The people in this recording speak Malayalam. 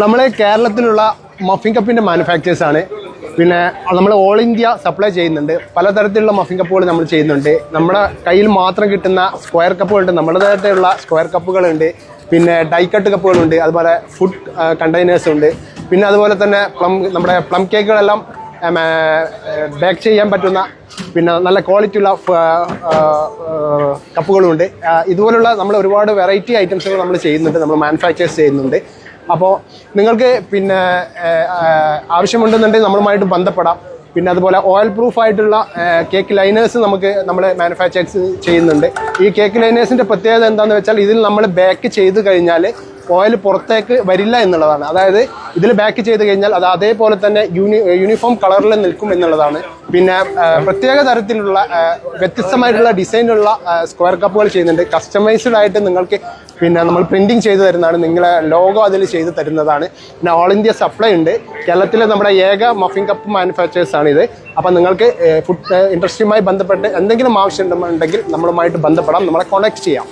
നമ്മൾ കേരളത്തിലുള്ള മഫിൻ കപ്പിൻ്റെ മാനുഫാക്ചേഴ്സാണ്. പിന്നെ നമ്മൾ ഓൾ ഇന്ത്യ സപ്ലൈ ചെയ്യുന്നുണ്ട്. പലതരത്തിലുള്ള മഫിൻ കപ്പുകൾ നമ്മൾ ചെയ്യുന്നുണ്ട്. നമ്മുടെ കയ്യിൽ മാത്രം കിട്ടുന്ന സ്ക്വയർ കപ്പുകളുണ്ട്, നമ്മുടേതായിട്ടുള്ള സ്ക്വയർ കപ്പുകളുണ്ട്, പിന്നെ ഡൈക്കട്ട് കപ്പുകളുണ്ട്, അതുപോലെ ഫുഡ് കണ്ടെയ്നേഴ്സ് ഉണ്ട്. പിന്നെ അതുപോലെ തന്നെ നമ്മുടെ പ്ലം കേക്കുകളെല്ലാം ബേക്ക് ചെയ്യാൻ പറ്റുന്ന പിന്നെ നല്ല ക്വാളിറ്റിയുള്ള കപ്പുകളുമുണ്ട്. ഇതുപോലുള്ള നമ്മൾ ഒരുപാട് വെറൈറ്റി ഐറ്റംസുകൾ നമ്മൾ ചെയ്യുന്നുണ്ട്, നമ്മൾ മാനുഫാക്ചേഴ്സ് ചെയ്യുന്നുണ്ട്. അപ്പോൾ നിങ്ങൾക്ക് പിന്നെ ആവശ്യമുണ്ടെന്നുണ്ടെങ്കിൽ നമ്മളുമായിട്ട് ബന്ധപ്പെടാം. പിന്നെ അതുപോലെ ഓയിൽ പ്രൂഫ് ആയിട്ടുള്ള കേക്ക് ലൈനേഴ്സ് നമ്മൾ മാനുഫാക്ചേഴ്സ് ചെയ്യുന്നുണ്ട്. ഈ കേക്ക് ലൈനേഴ്സിൻ്റെ പ്രത്യേകത എന്താണെന്ന് വെച്ചാൽ ഇതിൽ നമ്മൾ ബേക്ക് ചെയ്ത് കഴിഞ്ഞാൽ ഓയിൽ പുറത്തേക്ക് വരില്ല എന്നുള്ളതാണ്. അതായത് ഇതിൽ ബേക്ക് ചെയ്ത് കഴിഞ്ഞാൽ അത് അതേപോലെ തന്നെ യൂണിഫോം കളറിൽ നിൽക്കും എന്നുള്ളതാണ്. പിന്നെ പ്രത്യേക തരത്തിലുള്ള വ്യത്യസ്തമായിട്ടുള്ള ഡിസൈനുള്ള സ്ക്വയർ കപ്പുകൾ ചെയ്യുന്നുണ്ട്. കസ്റ്റമൈസ്ഡ് ആയിട്ട് നിങ്ങൾക്ക് പിന്നെ നമ്മൾ പ്രിൻറ്റിങ് ചെയ്ത് തരുന്നതാണ്, നിങ്ങളെ ലോഗോ അതിൽ ചെയ്ത് തരുന്നതാണ്. പിന്നെ ഓൾ ഇന്ത്യ സപ്ലൈ ഉണ്ട്. കേരളത്തിലെ നമ്മുടെ ഏക മഫിൻ കപ്പ് മാനുഫാക്ചേഴ്സാണ് ഇത്. അപ്പം നിങ്ങൾക്ക് ഫുഡ് ഇൻഡസ്ട്രിയുമായി ബന്ധപ്പെട്ട് എന്തെങ്കിലും ആവശ്യമുണ്ടെങ്കിൽ നമ്മളുമായിട്ട് ബന്ധപ്പെടാം, നമ്മളെ കോൺടാക്ട് ചെയ്യാം.